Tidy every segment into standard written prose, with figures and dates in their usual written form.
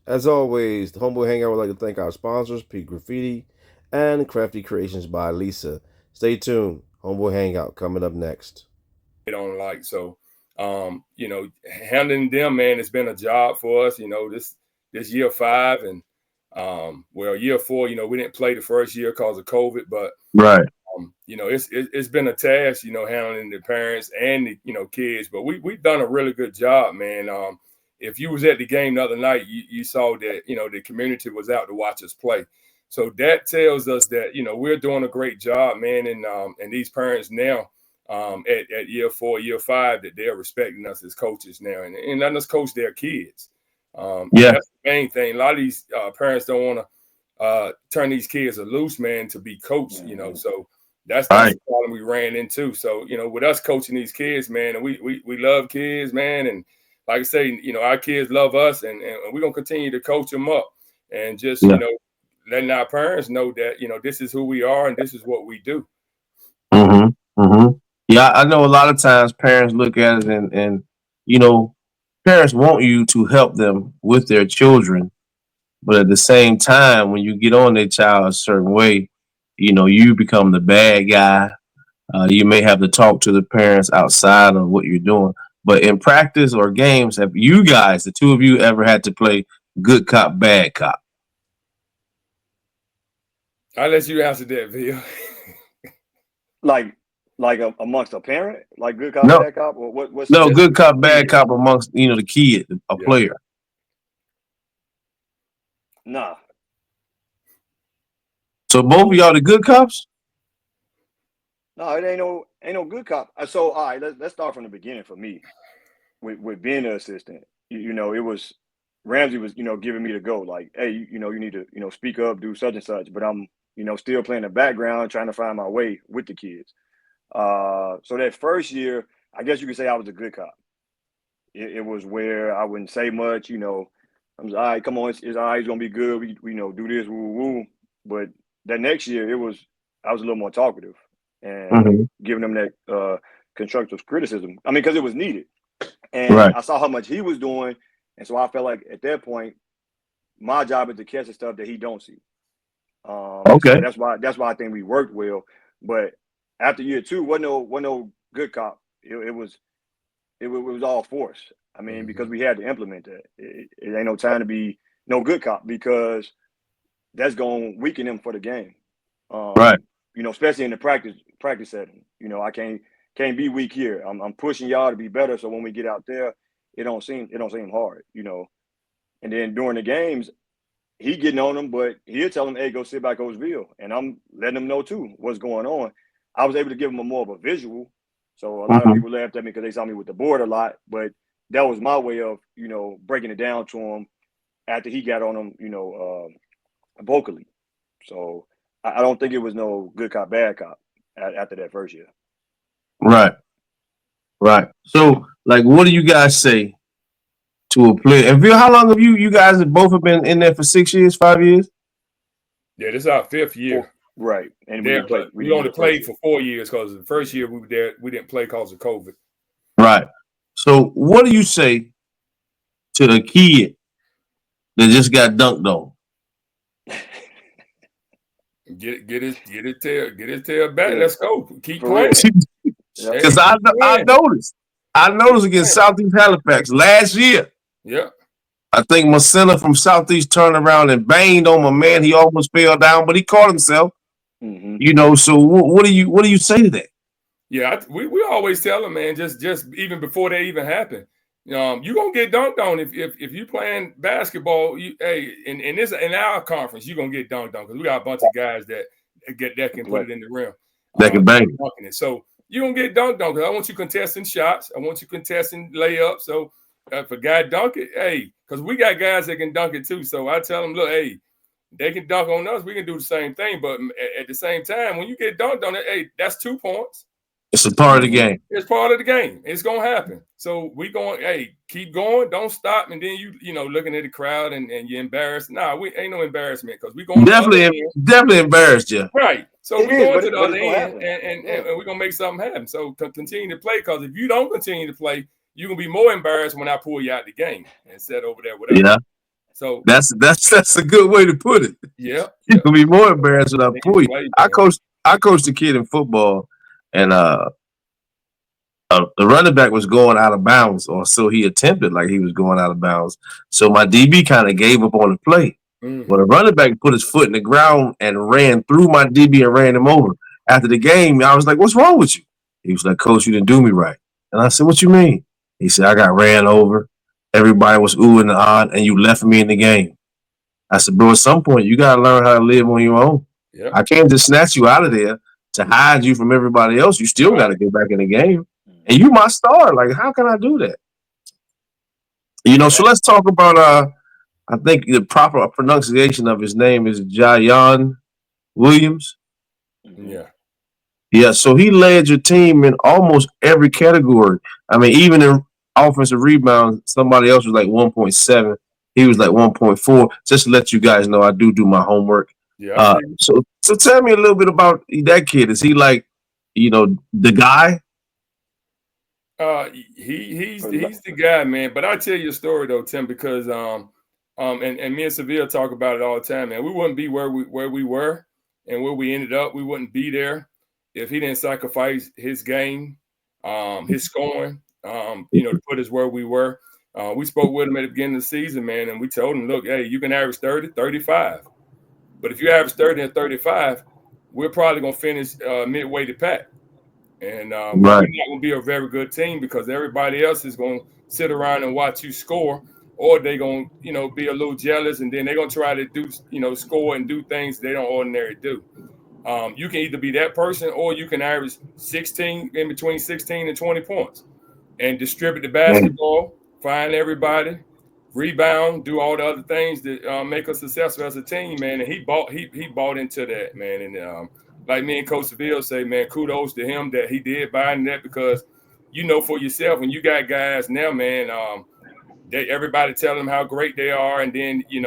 As always, the Homeboy Hangout would like to thank our sponsors, Pete Graffiti and Crafty Creations by Lisa. Stay tuned. Homeboy Hangout coming up next. On like so. Handling them, man, it's been a job for us. This year five and well, year four. We didn't play the first year because of COVID, but Right. it's been a task. Handling the parents and the kids, but we've done a really good job, man. If you was at the game the other night, you saw that the community was out to watch us play. So that tells us that we're doing a great job, man, and these parents now at year four, year five, that they're respecting us as coaches now and letting us coach their kids. Yeah. That's the main thing. A lot of these parents don't want to turn these kids loose, man, to be coached. So that's Right. the problem we ran into. So with us coaching these kids, man, and we love kids, man, and like I say, our kids love us, and we're gonna continue to coach them up, and just Yeah. letting our parents know that this is who we are and this is what we do. Mm-hmm. Mm-hmm. Yeah, I know a lot of times parents look at it and you know, parents want you to help them with their children, but at the same time, when you get on their child a certain way, you become the bad guy. You may have to talk to the parents outside of what you're doing. But in practice or games, have you guys, the two of you, ever had to play good cop, bad cop? I'll let you answer that, Bill. Like amongst a parent, like good cop, No, bad cop, or what's no, Just good cop, bad kids. cop amongst the kid, a Yeah. player. nah. So both of y'all the good cops. No, it ain't no good cop. So all right, let's start from the beginning for me with being an assistant. It was Ramsey was giving me the go like, hey, you need to speak up, do such and such. But I'm still playing the background, trying to find my way with the kids. So that first year, I guess you could say I was a good cop. It was where I wouldn't say much. I'm just, all right, come on, it's all right, it's gonna be good. We do this, woo woo. But that next year, I was a little more talkative and Hmm. giving them that constructive criticism. I mean, because it was needed, and Right. I saw how much he was doing, and so I felt like at that point, my job is to catch the stuff that he don't see. And so Okay. that's why I think we worked well. But after year two, wasn't no good cop. It was all force. I mean, because Mhm. we had to implement that. It ain't no time to be no good cop because that's going to weaken them for the game. Right. Especially in the practice setting. I can't be weak here. I'm pushing y'all to be better. So when we get out there, it don't seem hard. And then during the games, he getting on them, but he'll tell them, "Hey, go sit by Coach Ville," and I'm letting them know too what's going on. I was able to give them a more of a visual, so a lot of Hmm. people laughed at me because they saw me with the board a lot, but that was my way of breaking it down to him after he got on them, vocally. So I don't think it was no good cop, bad cop after that first year. Right. Right. So, like, what do you guys say to a player? And Bill, how long have you guys have both have been in there for 6 years, 5 years? Yeah, this is our fifth For, year right, and we there, didn't play. but We we didn't do only the first played year. for 4 years because the first year we were there, we didn't play because of COVID. Right. So, what do you say to the kid that just got dunked on? Get his tail back. Yeah, Let's go. Keep for real. playing. Yep. Hey, Because keep I playing. noticed. I Keep noticed against playing. Southeast Halifax last year. Yeah. I think my center from Southeast turned around and banged on my man. He almost fell down, but he caught himself. Hmm. So what do you say to that? Yeah, we always tell them, man, just even before they even happen, you gonna get dunked on if you playing basketball. Hey, in our conference, you gonna get dunked on because we got a bunch of guys that can put Play. it in the rim, That can bang it. dunking it. So you gonna get dunked on because I want you contesting shots, I want you contesting layups. So if a guy dunk it, hey, because we got guys that can dunk it too. So I tell them, look, hey, they can dunk on us, we can do the same thing. But at the same time, when you get dunked on it, hey, that's 2 points. It's a part of the Hmm. game. It's part of the game. It's gonna happen. So we going, hey, keep going, don't stop, and then looking at the crowd and you're embarrassed. Nah, we ain't no embarrassment because we going to the other Definitely, end. definitely embarrassed you. Right. So It we is, going but to the it's other gonna end happen. and Yeah. we're gonna make something happen. So continue to play because if you don't continue to play, you're gonna be more embarrassed when I pull you out the game and sit over there with us. Yeah, So that's a good way to put it. yeah, You're gonna be more embarrassed when I he pull you. played, I man. coached a kid in football, and the running back was going out of bounds, or so he attempted, like he was going out of bounds. So my DB kind of gave up on the play. Well, the running back put his foot in the ground and ran through my DB and ran him over. After the game, I was like, "What's wrong with you?" He was like, "Coach, you didn't do me right." And I said, "What you mean?" He said, "I got ran over. Everybody was oohing and ahhing, and you left me in the game." I said, "Bro, at some point, you got to learn how to live on your own. Yeah, I can't just snatch you out of there to hide you from everybody else. You still got to get back in the game. And you my star. Like, how can I do that?" So let's talk about I think the proper pronunciation of his name is Jayon Williams. yeah, Yeah, so he led your team in almost every category. I mean, even in offensive rebounds, somebody else was like 1.7. He was like 1.4. Just to let you guys know, I do my homework. yeah. I see. So tell me a little bit about that kid. Is he like, the guy? He's the guy, man. But I'll tell you a story though, Tim, because and me and Seville talk about it all the time, man. We wouldn't be where we were and where we ended up. We wouldn't be there if he didn't sacrifice his game, his scoring, to put us where we were. We spoke with him at the beginning of the season, man, and we told him, look, hey, you can average 30, 35. But if you average 30 and 35, we're probably going to finish midway the pack. And we're not going to be a very good team because everybody else is going to sit around and watch you score, or they're going to, be a little jealous, and then they're going to try to do, score and do things they don't ordinarily do. You can either be that person, or you can average 16, in between 16 and 20 points, and distribute the basketball, find everybody, rebound, do all the other things that make us successful as a team, man. And he bought into that, man. And like me and Coach Seville say, man, kudos to him that he did buy into that, because for yourself, when you got guys now, man, everybody telling them how great they are, and then you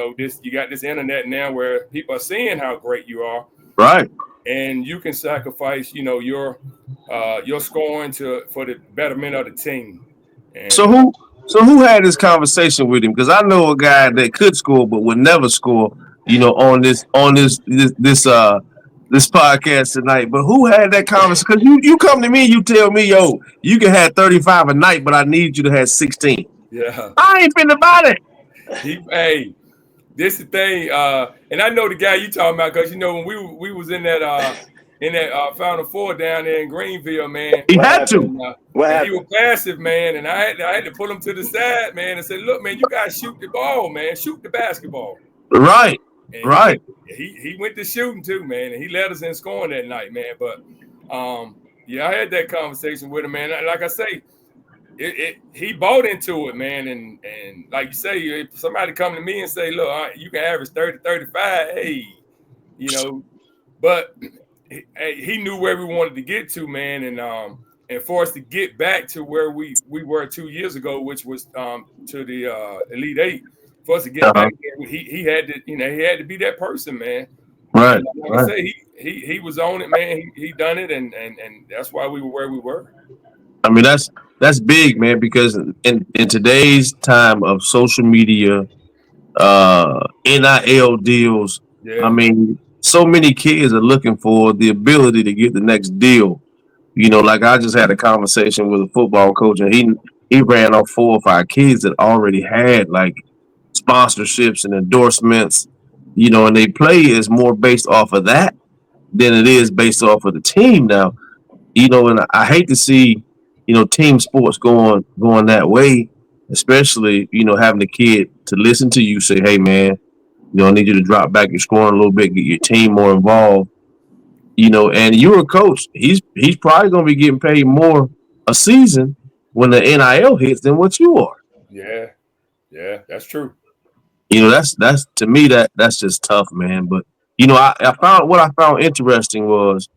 got this internet now where people are seeing how great you are, right? And you can sacrifice, your scoring for the betterment of the team. And, So who had this conversation with him? Because I know a guy that could score but would never score. On this podcast tonight. But who had that conversation? Because you come to me, you tell me, yo, you can have 35 a night, but I need you to have 16. Yeah, I ain't finna buy it. Hey, this is the thing, and I know the guy you talking about, because when we was in that Final Four down there in Greenville, man. He had to. And he was passive, man, and I had to pull him to the side, man, and say, look, man, you gotta shoot the ball, man, shoot the basketball. Right. And right. He went to shooting too, man, and he led us in scoring that night, man. But I had that conversation with him, man. Like I say, he bought into it, man, and like you say, if somebody come to me and say, look, you can average 30, 35, hey, but he knew where we wanted to get to, man, and for us to get back to where we were 2 years ago, which was to the Elite Eight, for us to get back there, he had to, he had to be that person, man. Right. And like I say, he was on it, man. He done it, and that's why we were where we were. I mean, that's big, man, because in today's time of social media, NIL deals, I mean, so many kids are looking for the ability to get the next deal. Like I just had a conversation with a football coach, and he ran off 4 or 5 kids that already had like sponsorships and endorsements, and they play is more based off of that than it is based off of the team now. And I hate to see, team sports going that way, especially, having a kid to listen to you say, hey, man, I need you to drop back your scoring a little bit, get your team more involved, and you're a coach. He's probably going to be getting paid more a season when the NIL hits than what you are. Yeah, that's true. That's to me, that's just tough, man. But, I found what I found interesting was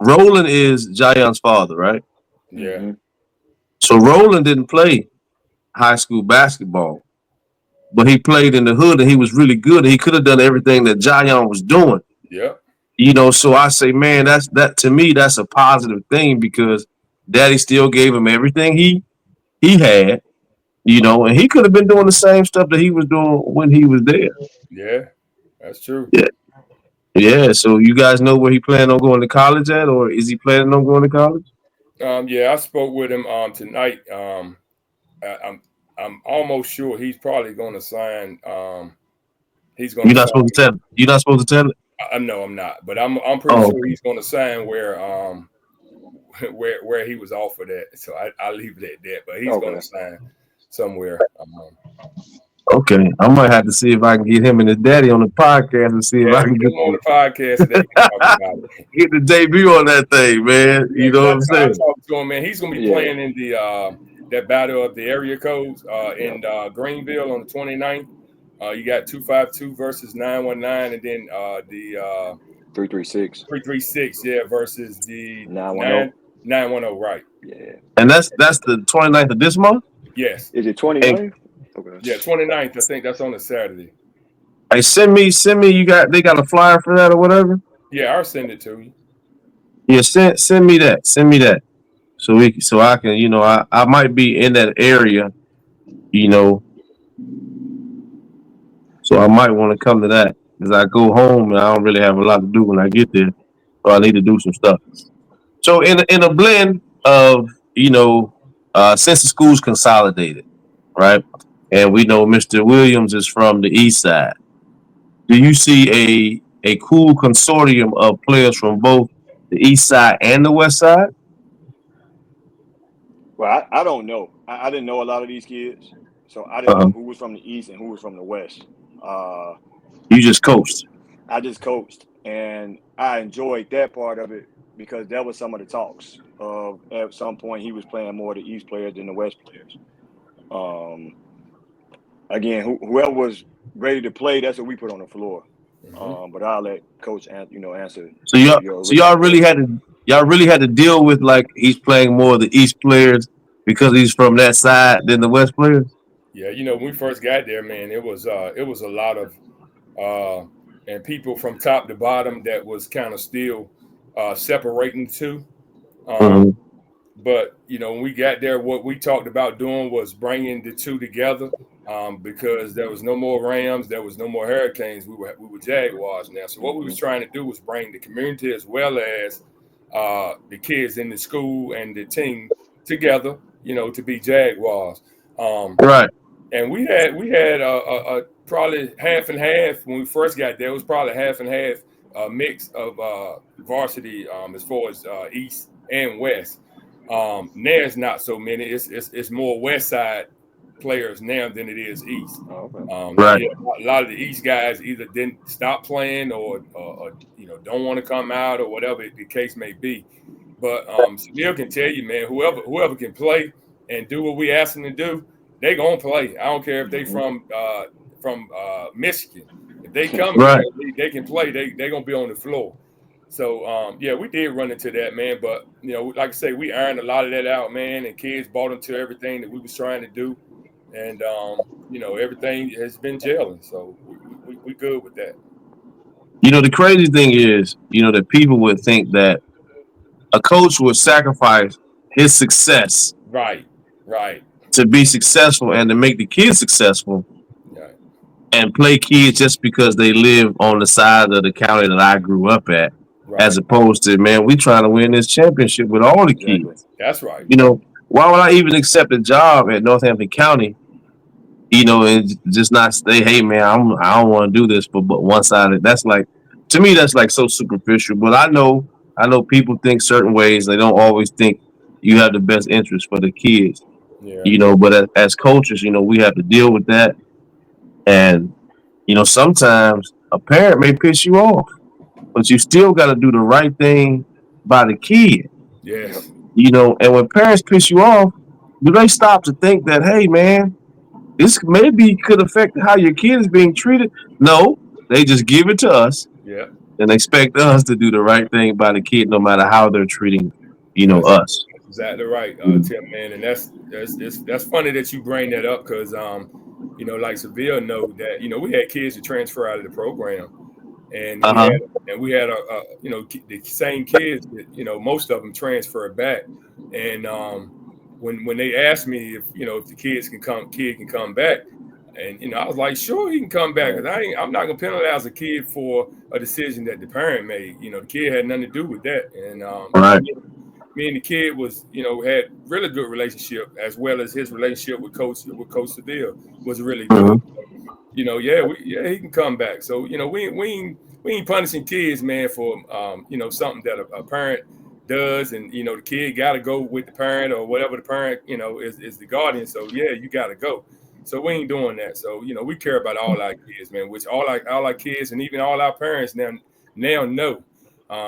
Roland is Jayon's father, right? Yeah. Mm-hmm. So Roland didn't play high school basketball, but he played in the hood and he was really good. He could have done everything that Jayon was doing. Yeah. So I say, man, that to me, that's a positive thing, because Daddy still gave him everything he had, You know, and he could have been doing the same stuff that he was doing when he was there. Yeah, that's true. Yeah. Yeah. So you guys know where he planning on going to college at, or is he planning on going to college? Yeah, I spoke with him tonight. I'm almost sure he's probably going to sign. He's going You're to not sign. supposed to tell it. You're not supposed to tell it. No, I'm not, but I'm pretty Oh, sure he's going to sign where he was offered at. So I'll leave it at that. But he's going to sign somewhere. okay. I might have to see if I can get him and his daddy on the podcast and see if I Yeah, can get him on the podcast and they can talk about it. get the debut on that thing, man. Yeah, You know what I'm I saying? talked to him, man. He's going to be playing in the that battle of the area codes in Greenville on the 29th. You got 252 versus 919, and then the 336. 336, yeah, versus the 910. 910, right? Yeah. And that's the 29th of this month. Yes. Is it 29th? Okay. Yeah, 29th. I think that's on a Saturday. Hey, send me. They got a flyer for that or whatever. Yeah, I'll send it to you. Yeah, send me that. Send me that. So I can, you know, I might be in that area, you know, so I might want to come to that because I go home and I don't really have a lot to do when I get there, so I need to do some stuff. So in a blend of, you know, since the school's consolidated, right, and we know Mr. Williams is from the east side, do you see a cool consortium of players from both the east side and the west side? Well, I don't know. I didn't know a lot of these kids, so I didn't Uh-huh. know who was from the east and who was from the west. You just coached. I just coached, and I enjoyed that part of it because that was some of the talks of at some point he was playing more of the east players than the west players. Again, whoever was ready to play, that's what we put on the floor. But I'll let Coach answer. So y'all really had to deal with like he's playing more of the East players because he's from that side than the West players. Yeah, when we first got there, man, it was a lot of and people from top to bottom that was kind of still separating the two. Mhm. But when we got there, what we talked about doing was bringing the two together because there was no more Rams, there was no more Hurricanes. We were Jaguars now. So what we was trying to do was bring the community as well as the kids in the school and the team together, to be Jaguars. Right. And we had a probably half and half when we first got there. It was probably half and half mix of varsity as far as East and West. Now it's not so many. It's more West Side players now than it is East. Right. A lot of the East guys either didn't stop playing or don't want to come out or whatever the case may be. But Seville can tell you, man, whoever can play and do what we ask them to do, they gonna play. I don't care if they from Michigan. If they come Right. here, they can play. They gonna be on the floor. So we did run into that, man. But like I say, we ironed a lot of that out, man. And kids bought into everything that we was trying to do, and everything has been gelling. So we good with that. The crazy thing is, that people would think that a coach would sacrifice his success Right. to be successful and to make the kids successful Right. and play kids just because they live on the side of the county that I grew up at, as opposed to, man, we trying to win this championship with all the kids. That's right. Why would I even accept a job at Northampton County, and just not say, hey, man, I don't want to do this for but one side. That's like, to me, that's like so superficial. But I know people think certain ways. They don't always think you have the best interest for the kids. Yeah. But as coaches, we have to deal with that. And, sometimes a parent may piss you off, but you still got to do the right thing by the kid. Yes. And when parents piss you off, do they stop to think that, hey, man, this maybe could affect how your kid is being treated? No, they just give it to us. Yeah. And expect us to do the right thing by the kid, no matter how they're treating, us. That's exactly right, Tim, man. And that's funny that you bring that up because, like Seville know that, we had kids to transfer out of the program. And we had the same kids that, most of them transferred back. And when they asked me if if the kid can come back, and I was like, sure, he can come back. I'm not gonna penalize a kid for a decision that the parent made. The kid had nothing to do with that. And Right. me and the kid was had really good relationship, as well as his relationship with Coach Seville was really good. He can come back. So we ain't punishing kids, man, for something that a parent does, and the kid got to go with the parent or whatever the parent is the guardian. So you got to go. So we ain't doing that. So we care about all our kids, man. Which all our kids and even all our parents now know,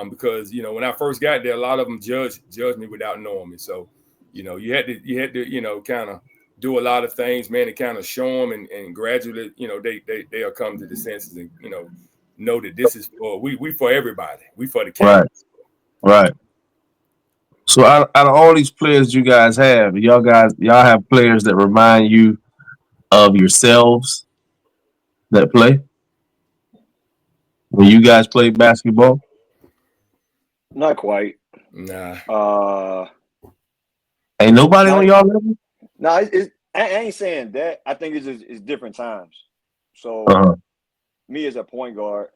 because when I first got there, a lot of them judged me without knowing me. So you had to kind of do a lot of things, man, to kind of show them, and gradually they'll come to the senses and know that this is for we for everybody. We for the kids. Right. So out of all these players you guys have, y'all have players that remind you of yourselves that play when you guys play basketball? Not quite. Nah. Ain't nobody on y'all level? No, I ain't saying that. I think it's different times. So me as a point guard,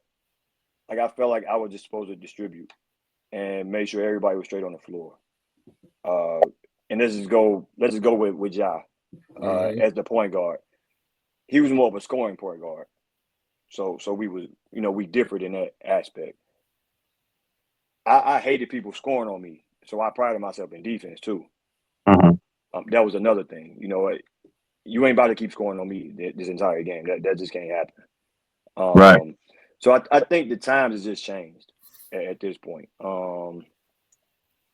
like I felt like I was just supposed to distribute and make sure everybody was straight on the floor. And let's just go with Ja as the point guard. He was more of a scoring point guard. So we was we differed in that aspect. I hated people scoring on me, so I prided myself in defense too. That was another thing. You ain't about to keep scoring on me this entire game. That just can't happen. Right. So I think the times has just changed at this point.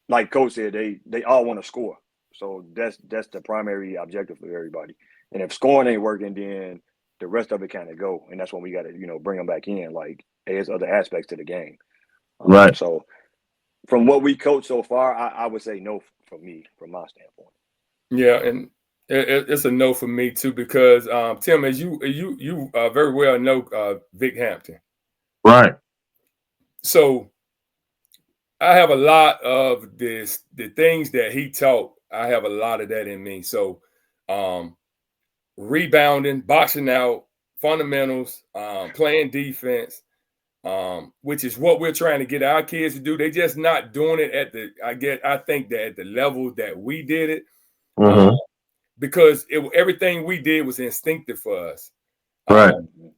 Like Coach said, they all want to score. So that's the primary objective for everybody. And if scoring ain't working, then the rest of it kind of go. And that's when we got to bring them back in. Like there's other aspects to the game. Right. So from what we coached so far, I would say no for me, from my standpoint. Yeah, and it's a no for me too, because Tim, as you very well know, Vic Hampton. Right. So I have a lot of the things that he taught. I have a lot of that in me. So rebounding, boxing out, fundamentals, playing defense, which is what we're trying to get our kids to do. They're just not doing it I think that at the level that we did it. Because everything we did was instinctive for us. Right.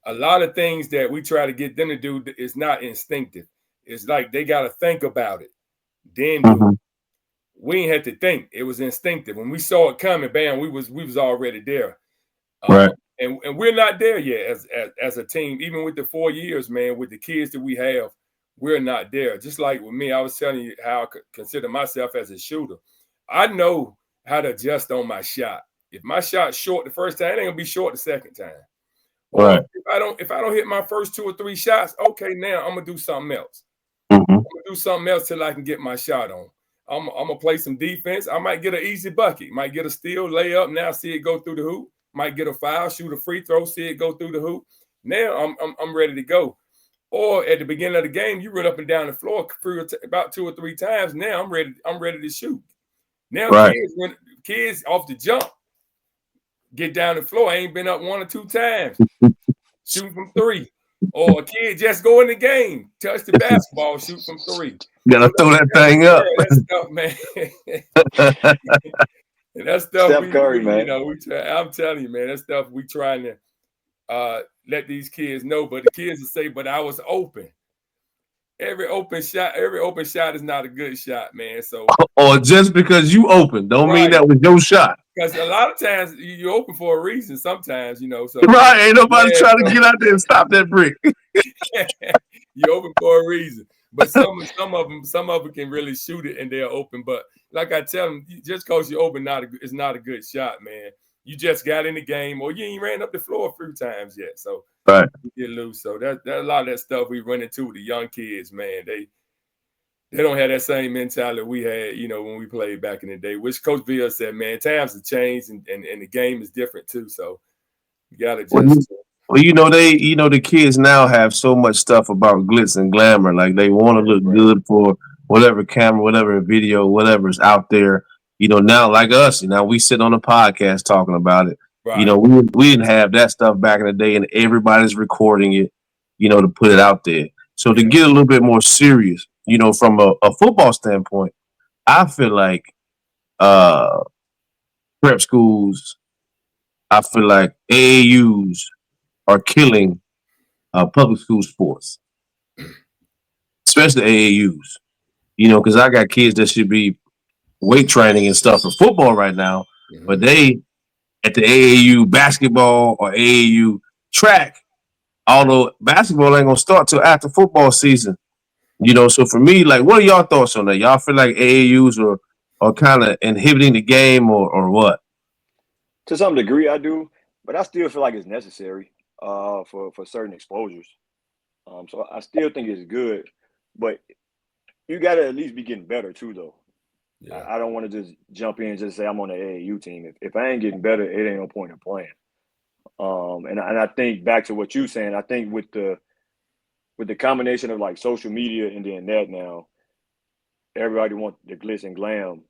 A lot of things that we try to get them to do is not instinctive. It's like they got to think about it. Then do it. We ain't had to think. It was instinctive. When we saw it coming, bam, we was already there. Right. And we're not there yet as a team. Even with the 4 years, man, with the kids that we have, we're not there. Just like with me, I was telling you how I consider myself as a shooter. I know how to adjust on my shot. If my shot's short the first time, it ain't gonna be short the second time. Or if I don't hit my first 2 or 3 shots, okay, now I'm gonna do something else. I'm gonna do something else till I can get my shot on. I'm gonna play some defense. I might get an easy bucket, might get a steal, layup. Now see it go through the hoop. Might get a foul, shoot a free throw, see it go through the hoop. Now I'm ready to go. Or at the beginning of the game, you run up and down the floor about 2 or 3 times. Now I'm ready to shoot. Now kids off the jump get down the floor. I ain't been up 1 or 2 times. Shooting from 3. Or a kid just go in the game, touch the basketball, shoot from 3. Gotta throw that thing up. That stuff, man. And that stuff Steph Curry, man. I'm telling you, man, that stuff we trying to let these kids know. But the kids will say, but I was open. Every open shot is not a good shot, man. So or just because you open, don't mean that was your shot. Because a lot of times you open for a reason. Sometimes, So right, ain't nobody trying to get out there and stop that brick. You open for a reason. But some of them can really shoot it and they're open. But like I tell them, just because you open it's not a good shot, man. You just got in the game, or you ain't ran up the floor a few times yet. So right, you get loose. So that a lot of that stuff we run into with the young kids, man. They don't have that same mentality we had, when we played back in the day. Which Coach Bill said, man, times have changed and the game is different too. So you gotta just. Well, the kids now have so much stuff about glitz and glamour. Like they want to look good for whatever camera, whatever video, whatever's out there. Now like us, now we sit on a podcast talking about it. Right. We didn't have that stuff back in the day, and everybody's recording it, to put it out there. So to Yeah. get a little bit more serious, from a football standpoint, I feel like uh prep schools, I feel like AAUs are killing public school sports, especially AAUs. Because I got kids that should be weight training and stuff for football right now, but they at the AAU basketball or AAU track, although basketball ain't gonna start till after football season. So for me, like, what are y'all thoughts on that? Y'all feel like AAUs are kind of inhibiting the game, or what? To some degree, I do, but I still feel like it's necessary for certain exposures. So I still think it's good, but you got to at least be getting better too, though. Yeah. I don't want to just jump in and just say I'm on the AAU team. If I ain't getting better, it ain't no point in playing. And I think back to what you saying. I think with the combination of like social media and then that now, everybody wants the glitz and glam,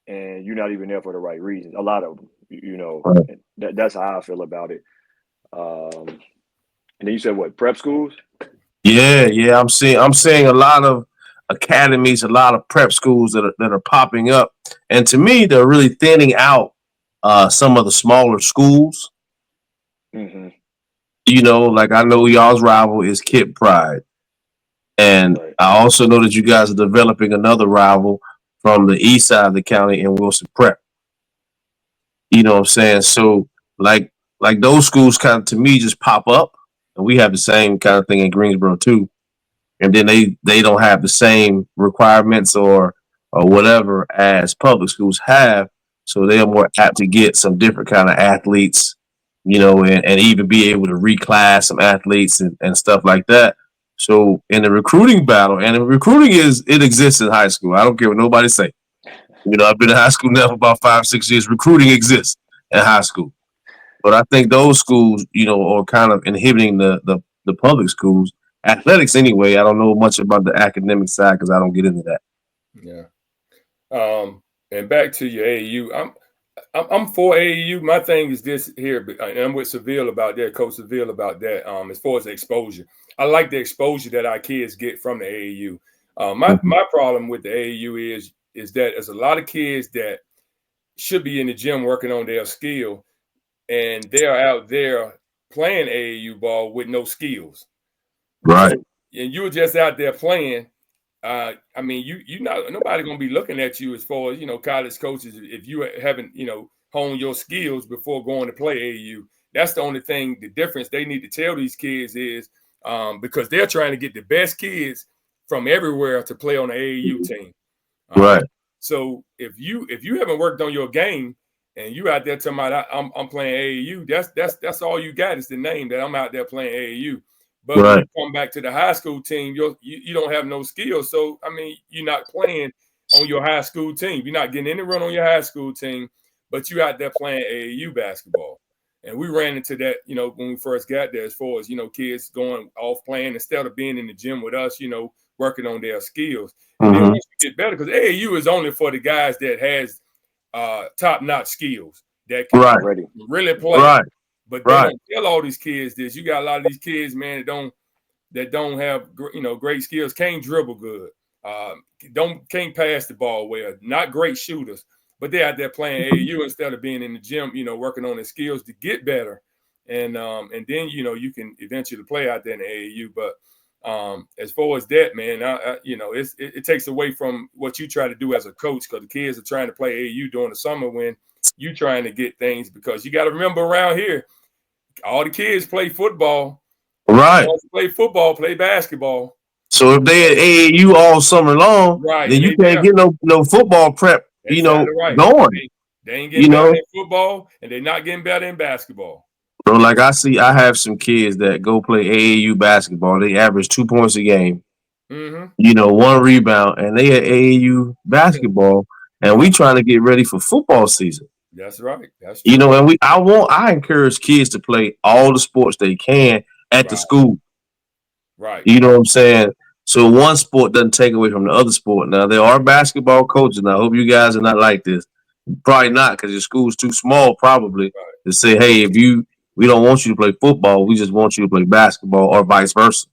and you're not even there for the right reasons. A lot of them, Right. that's how I feel about it. And then you said what, prep schools? Yeah. I'm seeing a lot of academies, a lot of prep schools that are popping up, and to me, they're really thinning out some of the smaller schools. Mm-hmm. Like I know y'all's rival is Kid Pride. And Right. I also know that you guys are developing another rival from the east side of the county in Wilson Prep. You know what I'm saying? So like those schools kind of to me just pop up, and we have the same kind of thing in Greensboro too. And then they don't have the same requirements or whatever as public schools have. So they are more apt to get some different kind of athletes, and even be able to reclass some athletes and stuff like that. So in the recruiting battle, and the recruiting it exists in high school. I don't care what nobody say. I've been in high school now for about 5-6 years. Recruiting exists in high school. But I think those schools, are kind of inhibiting the public schools. Athletics anyway. I don't know much about the academic side because I don't get into that. Yeah. And back to your AAU, I'm for AAU. My thing is this here, and I'm with Seville about that, Coach Seville about that. As far as the exposure, I like the exposure that our kids get from the AAU. My problem with the AAU is that there's a lot of kids that should be in the gym working on their skill, and they're out there playing AAU ball with no skills. Right. So, and you were just out there playing. I mean, you not nobody gonna be looking at you as far as college coaches if you haven't honed your skills before going to play AAU. That's the only thing. The difference they need to tell these kids is because they're trying to get the best kids from everywhere to play on the AAU team. Right. So if you haven't worked on your game and you out there talking about I'm playing AAU, that's all you got is the name that I'm out there playing AAU. But when you come back to the high school team, you don't have no skills. So, I mean, you're not playing on your high school team. You're not getting any run on your high school team, but you out there playing AAU basketball. And we ran into that, when we first got there as far as, kids going off playing instead of being in the gym with us, working on their skills. And then once you get better, because AAU is only for the guys that has top-notch skills that can really play. Right. But they don't tell all these kids this. You got a lot of these kids, man, that don't have great skills, can't dribble good, can't pass the ball well, not great shooters, but they're out there playing AAU instead of being in the gym, working on their skills to get better, and then you can eventually play out there in the AAU. But as far as that, man, it takes away from what you try to do as a coach because the kids are trying to play AAU during the summer when you trying to get things because you got to remember around here. All the kids play football. Right. Play football, play basketball. So if they at AAU all summer long, then you can't get no football prep, going. They ain't getting better in football, and they're not getting better in basketball. So like I have some kids that go play AAU basketball. They average 2 points a game. Mm-hmm. 1 rebound, and they at AAU basketball, and we trying to get ready for football season. That's right. That's true. And I encourage kids to play all the sports they can at the school. Right. You know what I'm saying? So one sport doesn't take away from the other sport. Now there are basketball coaches, and I hope you guys are not like this. Probably not, because your school's too small, probably, Right. to say, hey, we don't want you to play football, we just want you to play basketball, or vice versa.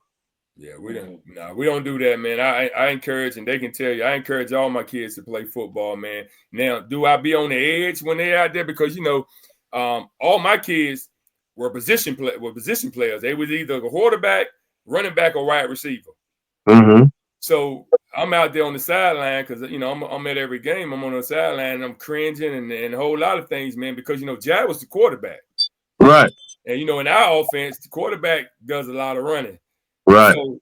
Yeah, we don't do that, man. I encourage, and they can tell you, I encourage all my kids to play football, man. Now, do I be on the edge when they're out there? Because all my kids were position players. They was either a quarterback, running back, or wide receiver. Mm-hmm. So I'm out there on the sideline because I'm at every game. I'm on the sideline and I'm cringing and a whole lot of things, man. Because Jad was the quarterback, Right. and in our offense, the quarterback does a lot of running. Right. So,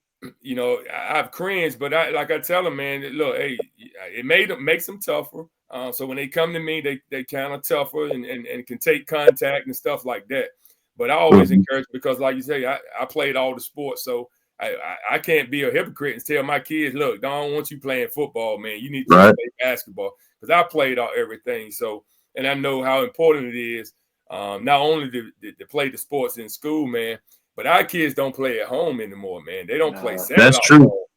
I've cringed, but I tell them, man, look, hey, it makes them tougher. So when they come to me, they kind of tougher and can take contact and stuff like that. But I always encourage, because like you say, I played all the sports, so I can't be a hypocrite and tell my kids, look, I don't want you playing football, man. You need to play basketball, because I played everything. So, and I know how important it is, not only to play the sports in school, man, but our kids don't play at home anymore, man. They don't play sandlot That's true. ball.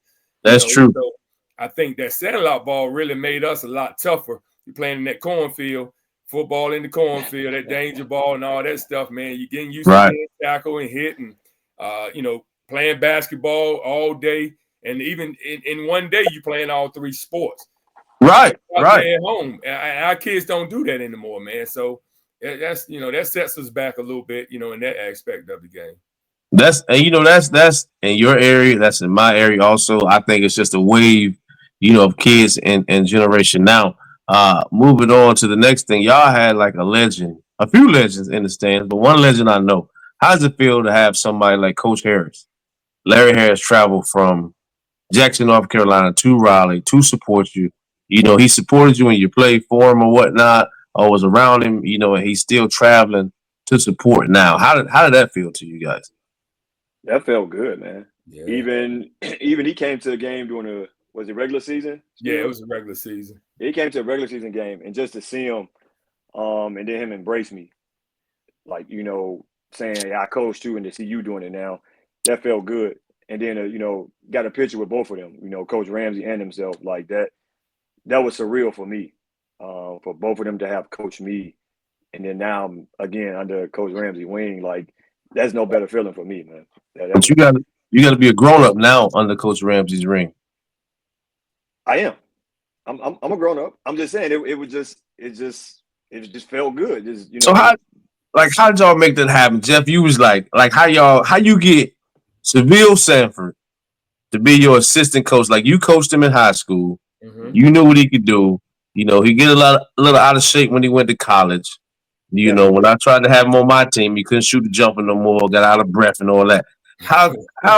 That's true. So I think that sandlot ball really made us a lot tougher. You're playing in that cornfield, football in the cornfield, that danger ball and all that stuff, man. You're getting used to being tackled and hit, and playing basketball all day, and even in one day you playing all three sports. Right. At home, and our kids don't do that anymore, man. So that's that sets us back a little bit, in that aspect of the game. That's in your area. That's in my area also. I think it's just a wave, of kids and generation now. Moving on to the next thing, y'all had like a few legends in the stands, but one legend I know. How does it feel to have somebody like Coach Harris? Larry Harris traveled from Jackson, North Carolina to Raleigh to support you. He supported you when you played for him or whatnot, or was around him, and he's still traveling to support now. How did that feel to you guys? That felt good, man. Yeah. Even he came to a game during was it regular season? Yeah, it was a regular season. He came to a regular season game, and just to see him, and then him embrace me, like saying, hey, I coached you, and to see you doing it now, that felt good. And then got a picture with both of them, Coach Ramsey and himself, like that. That was surreal for me, for both of them to have coached me, and then now I'm again under Coach Ramsey wing. Like, that's no better feeling for me, man. But you got to be a grown up now under Coach Ramsey's ring. I am. I'm a grown up. I'm just saying it just felt good. So how did y'all make that happen, Jeff? You was like how you get Seville Sanford to be your assistant coach? Like, you coached him in high school. Mm-hmm. You knew what he could do. He get a little out of shape when he went to college. When I tried to have him on my team, he couldn't shoot the jumper no more, got out of breath and all that. How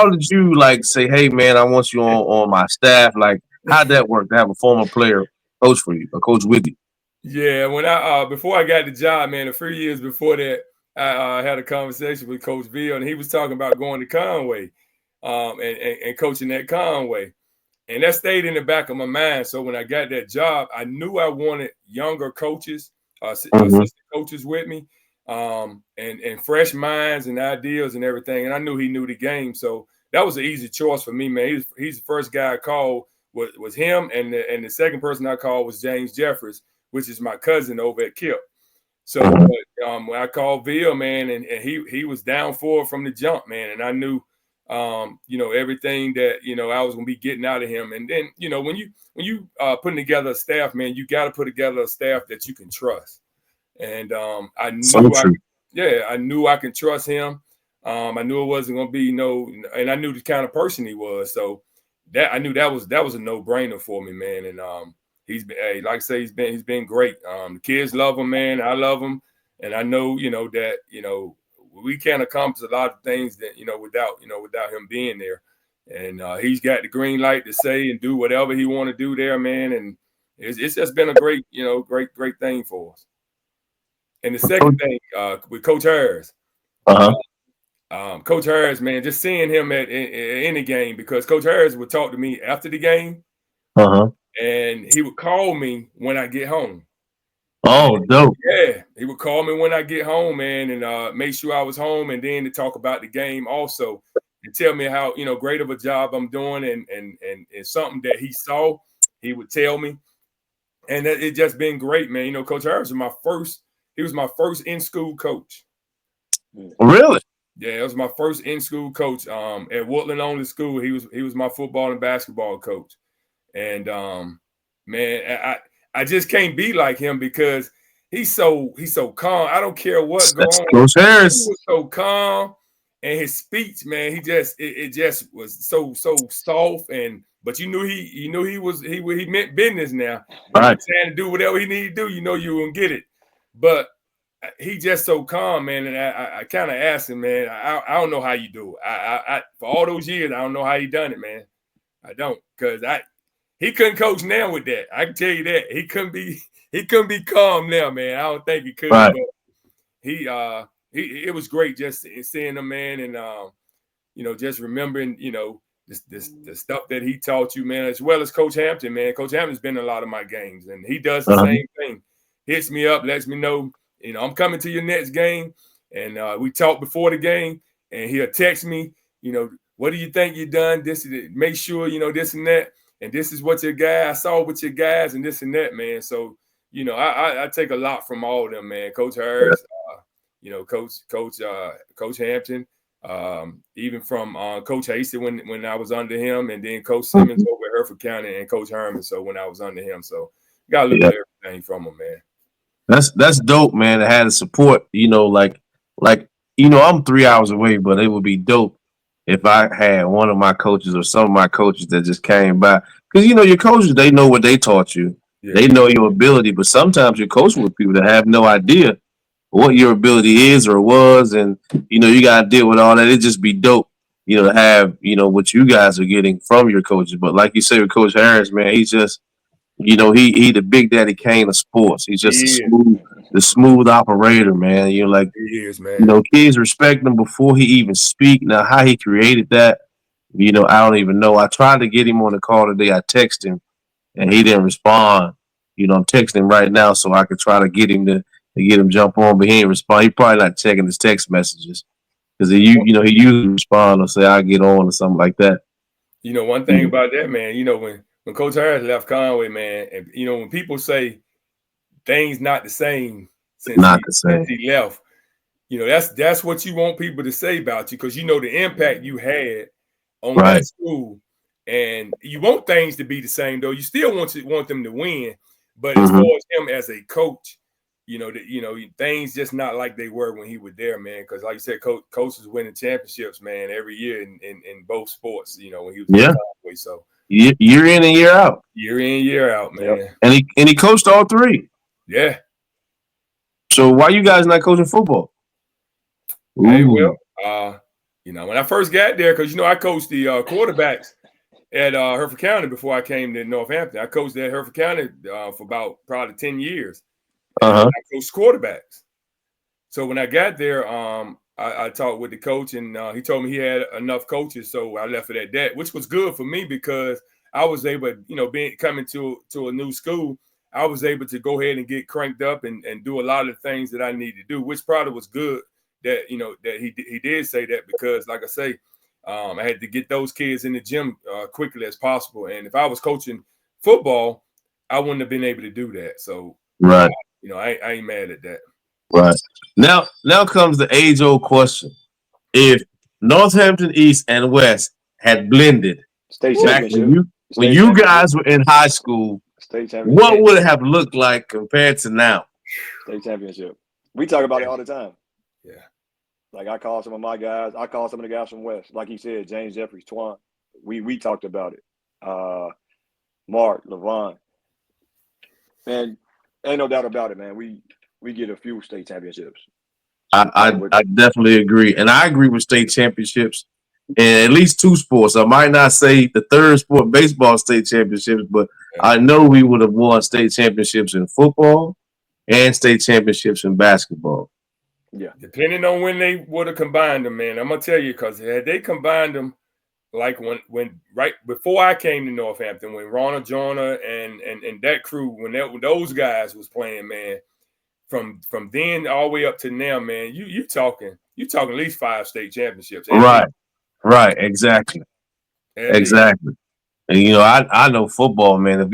did you say, hey man, I want you on my staff? Like, how'd that work to have a former player coach for you, a coach with you? Yeah, when I before I got the job, man, a few years before that, I had a conversation with Coach Bill, and he was talking about going to Conway, and coaching at Conway, and that stayed in the back of my mind. So when I got that job, I knew I wanted younger coaches, assistant coaches with me, and fresh minds and ideas and everything. And I knew he knew the game, so that was an easy choice for me, man. He's the first guy I called was him, and the second person I called was James Jeffries, which is my cousin over at KIP. So when I called Bill, man, and he was down for it from the jump, man, and I knew, everything that I was gonna be getting out of him. And then when you putting together a staff, man, you got to put together a staff that you can trust. And I knew I could trust him. I knew it wasn't gonna be and I knew the kind of person he was. So that I knew that was a no-brainer for me, man. And he's been, like I say, he's been great. The kids love him, man. I love him, and I know that we can't accomplish a lot of things that without him being there. And he's got the green light to say and do whatever he want to do there, man. And it's just been a great great thing for us. And the second thing with Coach Harris. Coach Harris, man, just seeing him at any game, because Coach Harris would talk to me after the game, and he would call me when I get home. Oh, dope. Yeah, he would call me when I get home, man, and make sure I was home, and then to talk about the game also, and tell me how great of a job I'm doing, and something that he saw, he would tell me. and it just been great, man. You know, Coach Harris was my first. He was my first in-school coach. Really? Yeah, it was my first in-school coach. At Woodland Only School, he was my football and basketball coach. And man, I just can't be like him because he's so calm. I don't care what going That's on. Coach He Harris. was so calm, and his speech, man, it just was so soft. And but you knew he meant business. Now when Right. he's trying to do whatever he need to do, you know you gonna get it. But he just so calm, man. And I kind of asked him, man, I don't know how you do it. I for all those years, I don't know how he done it, man. I don't, because he couldn't coach now with that. I can tell you that. He couldn't be calm now, man. I don't think he could. Right. But it was great just seeing him, man, and you know, just remembering, you know, the stuff that he taught you, man, as well as Coach Hampton, man. Coach Hampton's been in a lot of my games, and he does the same thing. Hits me up, lets me know, you know, I'm coming to your next game, and we talked before the game, and he'll text me, you know, what do you think you done? This is it. Make sure, you know, this and that, and this is what your guy I saw with your guys, and this and that, man. So, you know, I take a lot from all of them, man. Coach Harris, you know, Coach Hampton, even from Coach Hasty when I was under him, and then Coach Simmons over at Hereford County, and Coach Herman. So when I was under him, so got a little bit of everything from him, man. That's dope, man. To have the support, you know, like you know, I'm 3 hours away, but it would be dope if I had one of my coaches or some of my coaches that just came by. Because you know, your coaches, they know what they taught you. Yeah. They know your ability, but sometimes you're coaching with people that have no idea what your ability is or was, and you know, you gotta deal with all that. It just be dope, you know, to have, you know, what you guys are getting from your coaches. But like you say with Coach Harris, man, he's just, you know, he the big daddy Kane of sports. He's just the smooth operator, man. You know, like, He is, man. you know, kids respect him before he even speak. Now, how he created that, you know, I don't even know. I tried to get him on the call today. I texted him, and he didn't respond. You know, I'm texting him right now so I could try to get him to get him jump on, but he didn't respond. He probably not checking his text messages because you know, he usually respond or say I'll get on or something like that. You know, one thing about that, man, you know, when Coach Harris left Conway, man, and you know, when people say things not the same since he left, you know, that's what you want people to say about you, because you know the impact you had on that school, and you want things to be the same, though. You still want them to win, but as far as him as a coach, you know, things just not like they were when he was there, man. Because like you said, coaches winning championships, man, every year in both sports. You know, when he was in Conway, so year in and year out, man. Yep. And he coached all three. Yeah. So why you guys not coaching football? Hey, well, you know, when I first got there, because you know I coached the quarterbacks at Hereford County before I came to Northampton. I coached at Hereford County for about probably 10 years. I coached quarterbacks. So when I got there, I talked with the coach, and he told me he had enough coaches. So I left it at that, which was good for me because I was able, you know, coming to a new school, I was able to go ahead and get cranked up and do a lot of the things that I needed to do, which probably was good that, you know, that he did say that, because like I say, I had to get those kids in the gym quickly as possible. And if I was coaching football, I wouldn't have been able to do that. So, you know, I ain't mad at that. Right. Now comes the age-old question. If Northampton East and West had blended back when you guys were in high school, what would it have looked like compared to now? State championship. We talk about it all the time. Yeah. Like I call some of my guys. I call some of the guys from West. Like he said, James Jeffries, Twan. We talked about it. Mark, Levon. Man, ain't no doubt about it, man. We get a few state championships. I definitely agree. And I agree with state championships in at least two sports. I might not say the third sport, baseball state championships, but I know we would have won state championships in football and state championships in basketball. Yeah. Depending on when they would have combined them, man. I'm going to tell you, because had they combined them like when right before I came to Northampton, when Ronald Joyner and that crew, when those guys was playing, man, from then all the way up to now, man, you talking at least 5 state championships. Right, exactly. Exactly. And you know, I know football, man.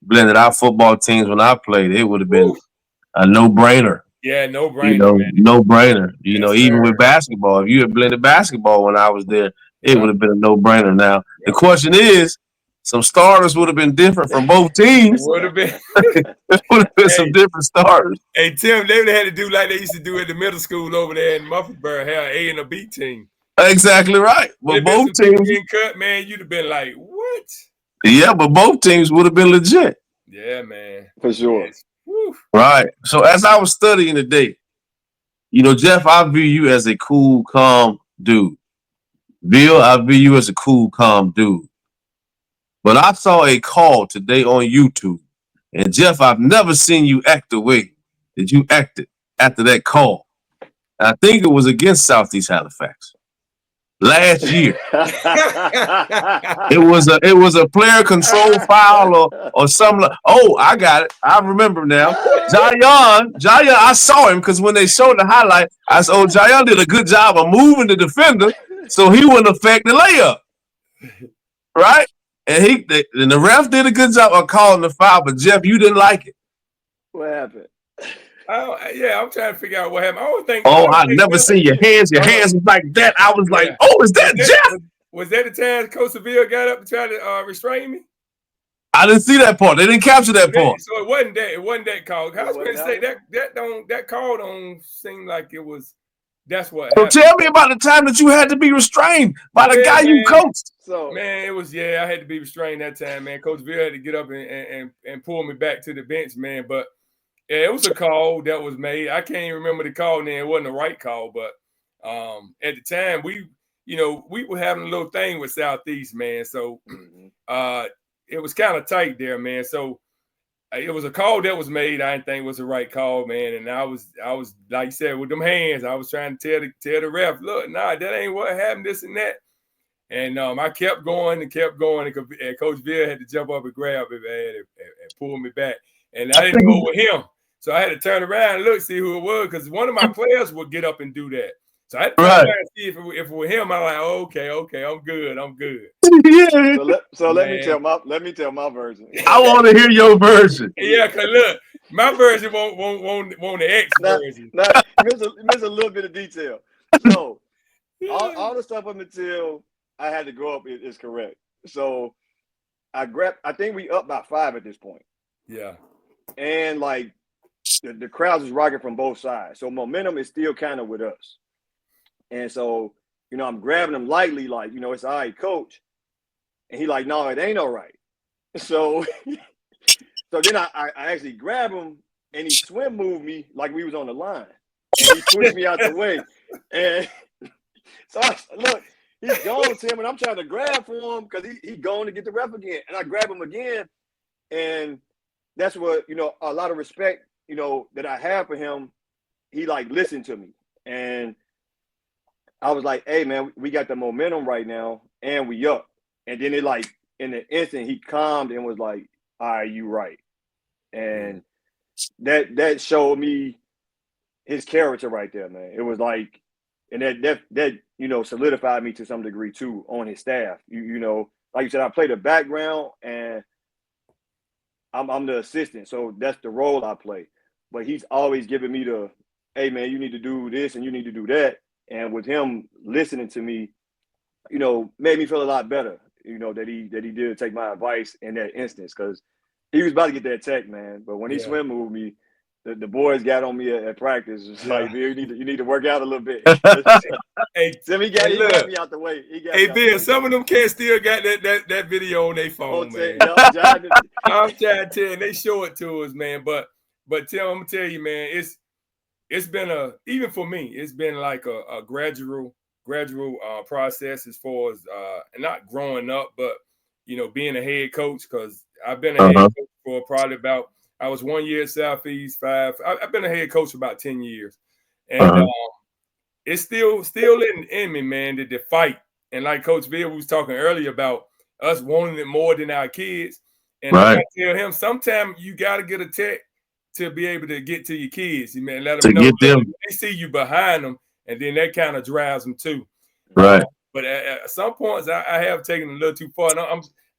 blended our football teams when I played, it would have been a no-brainer. Yeah, no brainer. You know, Man. no-brainer. You know, Yes, even sir. with basketball, if you had blended basketball when I was there, it would have been a no-brainer. Now, the Yep. question is, some starters would have been different from both teams. Would have been. There would have been some different starters. Hey, Tim, they would have had to do like they used to do at the middle school over there in Muffinsburg, have an A and a B team. Exactly right. But both teams getting cut, man, you'd have been like, what? Yeah, but both teams would have been legit. Yeah, man. For sure. Yes. Right. So as I was studying today, you know, Jeff, I view you as a cool, calm dude. Bill, I view you as a cool, calm dude. But I saw a call today on YouTube. And Jeff, I've never seen you act the way that you acted after that call. And I think it was against Southeast Halifax last year. It was a player control foul or something. Oh, I got it. I remember now. Jayon, I saw him because when they showed the highlight, I said, oh, Jayon did a good job of moving the defender so he wouldn't affect the layup. Right? And the ref did a good job of calling the foul, but Jeff, you didn't like it. What happened? Yeah, I'm trying to figure out what happened. I never seen your hands. Your hands was like that. I was like, oh, is that Jeff? Was that the time Coach Seville got up to try to restrain me? I didn't see that part. They didn't capture that part. So it wasn't that. It wasn't that call. I was going to say that call don't seem like it was. That's what. So tell me about the time that you had to be restrained by the guy you coached. So man, it was I had to be restrained that time, man. Coach Seville had to get up and pull me back to the bench, man. But yeah, it was a call that was made. I can't even remember the call. Then it wasn't the right call, but at the time we were having a little thing with Southeast, man. So it was kind of tight there, man. So it was a call that was made. I didn't think it was the right call, man. And I was like you said, with them hands, I was trying to tell the ref, look, nah, that ain't what happened, this and that. And I kept going, and Coach Ville had to jump up and grab it, man, and pull me back. And I didn't go with him. So I had to turn around and look, see who it was, because one of my players would get up and do that. So I had to turn around and see if it was him. I'm like, okay, I'm good. Yeah. So let me tell my version. I want to hear your version. Yeah, cause look, my version won't the X version. Miss a little bit of detail. So all the stuff up until I had to grow up is correct. So I think we up by 5 at this point. Yeah. And like the crowds is rocking from both sides. So momentum is still kind of with us. And so, I'm grabbing him lightly, like, it's all right, coach. And he like, no, it ain't all right. So then I actually grab him and he swim moved me like we was on the line. And he pushed me out the way. And so look, he's gone, Tim, and I'm trying to grab for him because he going to get the ref again. And I grab him again. And that's what, a lot of respect, that I have for him. He like listened to me. And I was like, hey, man, we got the momentum right now and we up. And then it like in the instant he calmed and was like, all right, you right. And that showed me his character right there, man. It was like, and that solidified me to some degree too on his staff. Like you said, I play the background and I'm the assistant. So that's the role I play. But he's always giving me the, hey, man, you need to do this and you need to do that. And with him listening to me, made me feel a lot better, that he did take my advice in that instance, because he was about to get that tech, man. But when he swim moved me, the boys got on me at practice. It's like, Bill, you need to work out a little bit. Hey, Tim, he got me out the way. Hey, Bill, some of them cats still got that video on their phone, man. I'm trying to tell you, they show it to us, man. But Tim, I'm gonna tell you, man, it's been even for me, it's been like a gradual process as far as not growing up, but being a head coach, because I've been a head coach for probably about, I was 1 year at Southeast, 5. I've been a head coach for about 10 years, and it's still in me, man, the fight. And like Coach Ville was talking earlier about us wanting it more than our kids, and I tell him sometimes you got to get a tech to be able to get to your kids, man. Let them know they see you behind them, and then that kind of drives them too. Right. But at some points, I have taken a little too far. And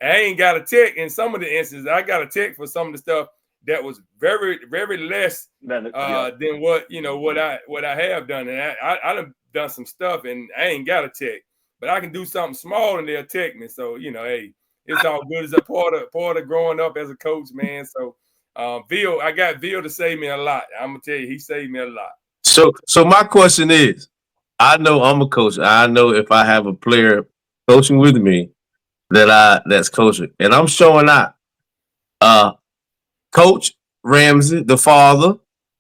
I ain't got a tick in some of the instances. I got a tick for some of the stuff that was very, very less than what I have done. And I done some stuff and I ain't got a tick, but I can do something small and they'll tick me. So, hey, it's all good. It's a part of growing up as a coach, man. So I got Ville to save me a lot. I'm gonna tell you, he saved me a lot. So my question is, I know I'm a coach. I know if I have a player coaching with me that's coaching, and I'm showing out. Coach Ramsey, the father,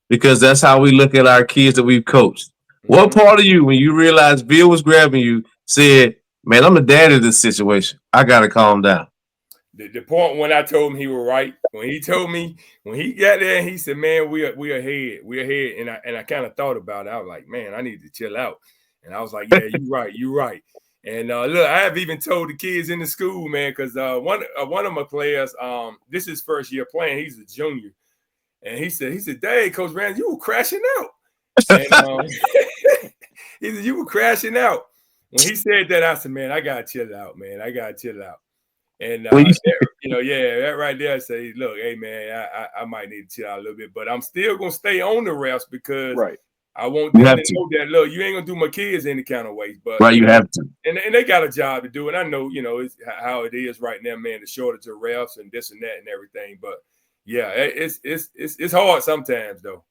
because that's how we look at our kids that we've coached. Mm-hmm. What part of you, when you realized Bill was grabbing you, said, "Man, I'm the dad of this situation. I got to calm down"? The point when I told him he was right, when he told me, when he got there, he said, "Man, we're ahead," and I kind of thought about it. I was like, "Man, I need to chill out," and I was like, "Yeah, you're right." And look, I have even told the kids in the school, man, because one of my players, this is his first year playing. He's a junior, and he said, "Dang, Coach Ramsey, you were crashing out." And he said, "You were crashing out." When he said that, I said, "Man, I gotta chill out, man. I gotta chill out." And that right there, I say, "Look, hey, man, I might need to chill out a little bit, but I'm still gonna stay on the refs because." Right. I want them to know that, look, you ain't going to do my kids any kind of way. But right, you have to. And they got a job to do. And I know, it's how it is right now, man, the shortage of refs and this and that and everything. But, yeah, it's hard sometimes, though.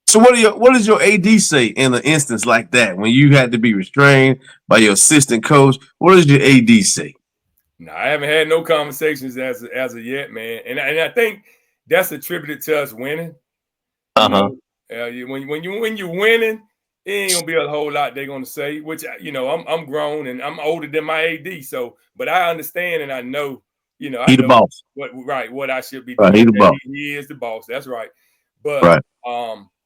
So what does your AD say in an instance like that when you had to be restrained by your assistant coach? What does your AD say? No, I haven't had no conversations as of yet, man. And I think that's attributed to us winning. When you're winning, it ain't gonna be a whole lot they're gonna say. Which I'm grown and I'm older than my AD, so but I understand and I know he the boss. What I should be doing. He the boss. He is the boss. That's right. But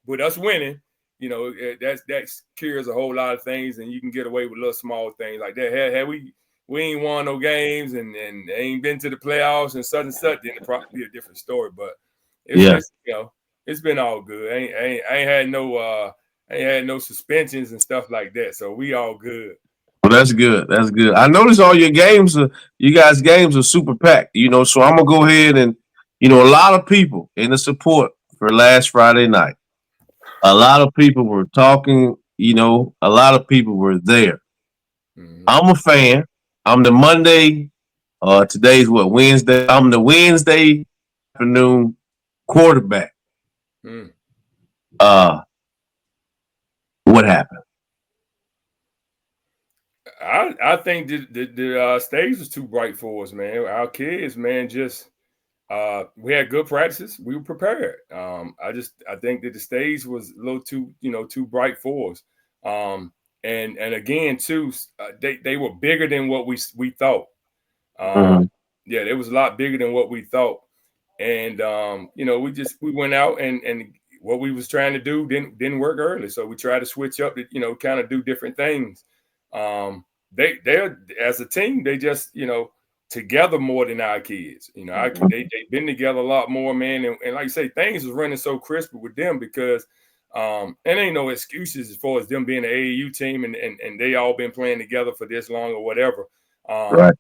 with us winning, that cures a whole lot of things, and you can get away with little small things like that. Had we ain't won no games and ain't been to the playoffs and such, then it'd probably be a different story. But it's been all good. I ain't had no suspensions and stuff like that. So we all good. Well, that's good. That's good. I noticed all your games, you guys' games are super packed. So I'm gonna go ahead and, a lot of people in the support for last Friday night. A lot of people were talking. A lot of people were there. Mm-hmm. I'm a fan. I'm the Monday. Today's Wednesday. I'm the Wednesday afternoon quarterback. What happened? I think the stage was too bright for us, man. Our kids, man, just we had good practices. We were prepared. I think that the stage was a little too bright for us. And again, too, they were bigger than what we thought. Yeah, it was a lot bigger than what we thought. And we went out and what we was trying to do didn't work early. So we tried to switch up to, kind of do different things. They're as a team, they just, together more than our kids. They've been together a lot more, man. And like you say, things is running so crisp with them because and ain't no excuses as far as them being an AAU team and they all been playing together for this long or whatever. Right.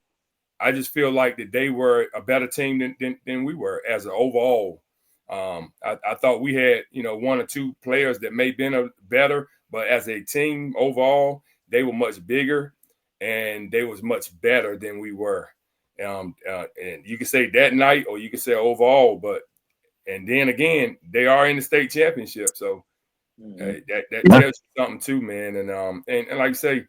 I just feel like that they were a better team than we were as an overall. I thought we had, one or two players that may have been better, but as a team overall, they were much bigger and they was much better than we were. And you can say that night or you can say overall, and then again, they are in the state championship. So that tells you something too, man. And like I say,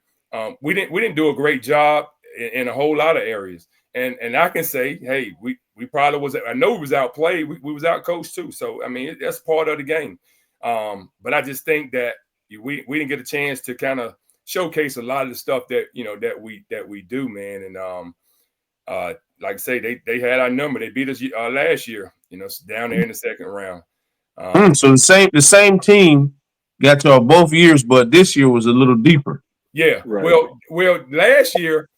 we didn't do a great job in a whole lot of areas. And I can say, hey, we probably was. I know we was outplayed. We was outcoached too. So I mean, that's part of the game. But I just think that we didn't get a chance to kind of showcase a lot of the stuff that that we do, man. And like I say, they had our number. They beat us last year. Down there in the second round. So the same team got y'all both years, but this year was a little deeper. Yeah. Right. Well, last year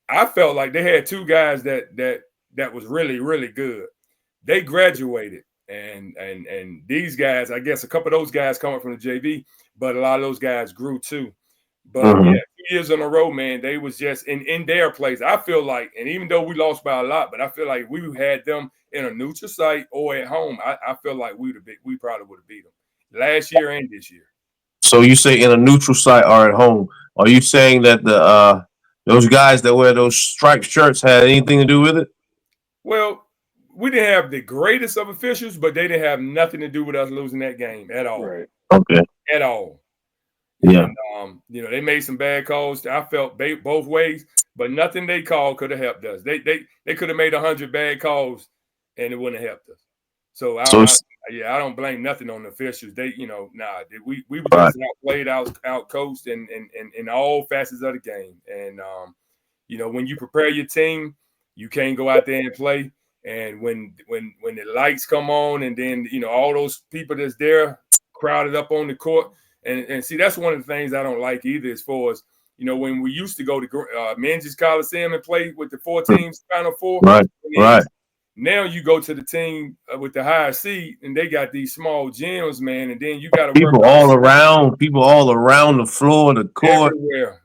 I felt like they had two guys that was really, really good. They graduated, and these guys, I guess a couple of those guys coming from the JV, but a lot of those guys grew too. But yeah, years in a row, man, they was just in their place. I feel like, and even though we lost by a lot, but I feel like we had them in a neutral site or at home. I feel like we probably would have beat them last year and this year. So you say in a neutral site or at home? Are you saying that the those guys that wear those striped shirts had anything to do with it? Well, we didn't have the greatest of officials, but they didn't have nothing to do with us losing that game at all. Right. Okay. At all. Yeah. And, they made some bad calls. I felt both ways, but nothing they called could have helped us. They could have made 100 bad calls, and it wouldn't have helped us. So I don't blame nothing on the officials. We were just outplayed, out coached, in all facets of the game. And when you prepare your team, you can't go out there and play. And when the lights come on, and then all those people that's there crowded up on the court. And see, that's one of the things I don't like either, as far as, when we used to go to Men's Coliseum and play with the 4 teams, Final Four. Right. Now you go to the team with the higher seed, and they got these small gyms, man, and then you got to people all around the floor, the court. Everywhere.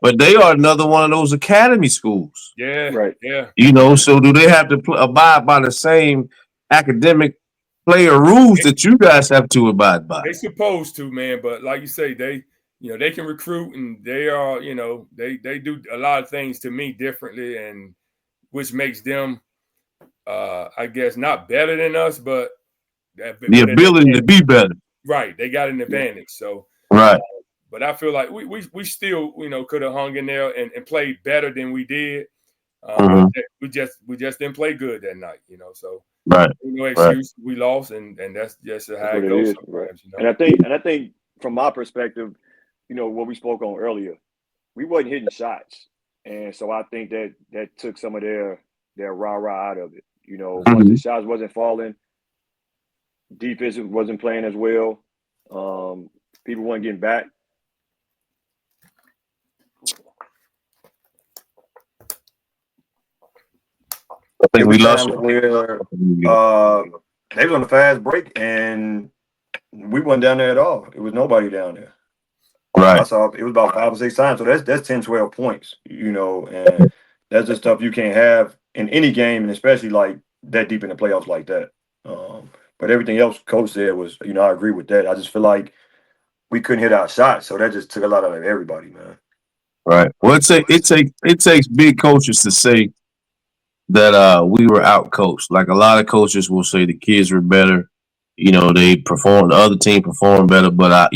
But they are another one of those academy schools. Yeah, right. Yeah. So do they have to abide by the same academic player rules that you guys have to abide by? They supposed to, man, but like you say, they can recruit, and they are, they do a lot of things to me differently, and which makes them, I guess, not better than us, but the ability to be better. Right, they got an advantage. So right. But I feel like we still could have hung in there and played better than we did. But we just didn't play good that night, So right, no excuse. Right. We lost, and that's just how it goes. Right. And I think from my perspective, what we spoke on earlier, we wasn't hitting shots, and so I think that took some of their rah-rah out of it. Once the shots wasn't falling, defense wasn't playing as well. People weren't getting back. I think we lost where they was on a fast break, and we wasn't down there at all. It was nobody down there. Right. I saw it was about 5 or 6 times. So that's 10, 12 points, and that's the stuff you can't have in any game, and especially like that deep in the playoffs like that. But everything else Coach said was, I agree with that. I just feel like we couldn't hit our shots, so that just took a lot out of everybody, man. Right. Well, it takes big coaches to say that we were out coached. Like a lot of coaches will say the kids were better. They performed, the other team performed better. But I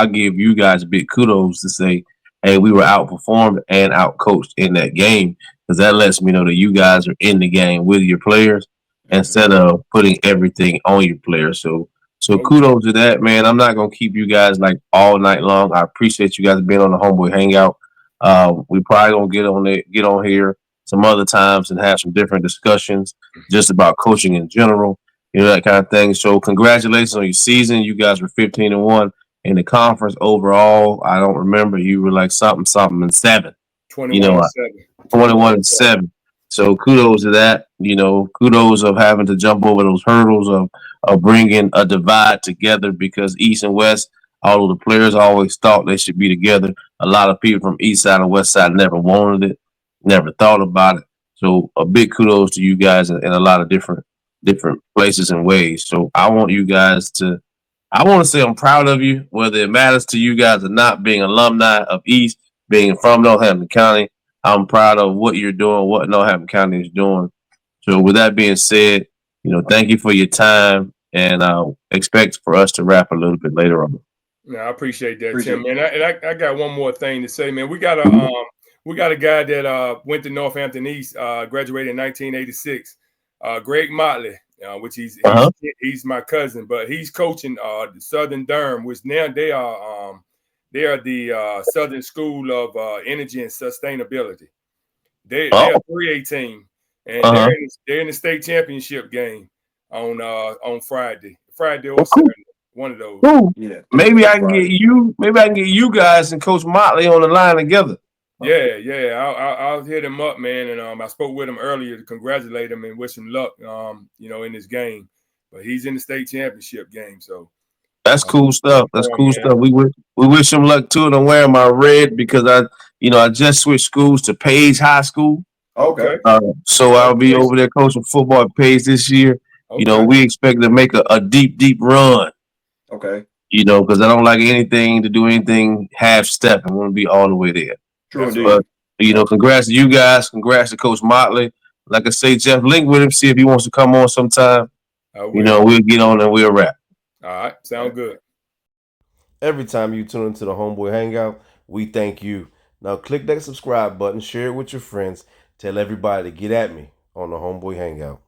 give you guys big kudos to say, hey, we were outperformed and out coached in that game, because that lets me know that you guys are in the game with your players instead of putting everything on your players. So kudos to that, man. I'm not gonna keep you guys like all night long. I appreciate you guys being on the Homeboy Hangout. We probably gonna get on here some other times and have some different discussions just about coaching in general, that kind of thing. So congratulations on your season. You guys were 15-1 in the conference overall. I don't remember. You were like something and 7. 21-7. So kudos to that. Kudos of having to jump over those hurdles of bringing a divide together, because East and West, although the players always thought they should be together, a lot of people from East Side and West Side never wanted it, never thought about it. So a big kudos to you guys in a lot of different places and ways. So I want to say I'm proud of you, whether it matters to you guys or not, being alumni of East, being from Northampton County. I'm proud of what you're doing, what Northampton County is doing. So with that being said, thank you for your time, and expect for us to wrap a little bit later on. Yeah, I appreciate that, Tim. Man, I got one more thing to say, man. We got a guy that went to Northampton East, graduated in 1986, Greg Motley, which he's my cousin, but he's coaching the Southern Durham, which now they are the Southern School of Energy and Sustainability. They're a 3A team, and they're in the state championship game on Friday or Saturday. One of those. Yeah. Maybe I can get you guys and Coach Motley on the line together. Yeah. I'll hit him up, man. And I spoke with him earlier to congratulate him and wish him luck, in this game. But he's in the state championship game, so That's cool stuff. That's Fun, cool man. stuff. We wish him luck too. And I'm wearing my red because I just switched schools to Page High School. Okay. So I'll be over there coaching football at Page this year. Okay. We expect to make a deep, deep run. Okay. Because I don't like anything to do anything half step. I want to be all the way there. True That's indeed. But congrats to you guys. Congrats to Coach Motley. Like I say, Jeff, link with him. See if he wants to come on sometime. We'll get on and we'll wrap. All right. Sound good. Every time you tune into the Homeboy Hangout, we thank you. Now click that subscribe button, share it with your friends, tell everybody to get at me on the Homeboy Hangout.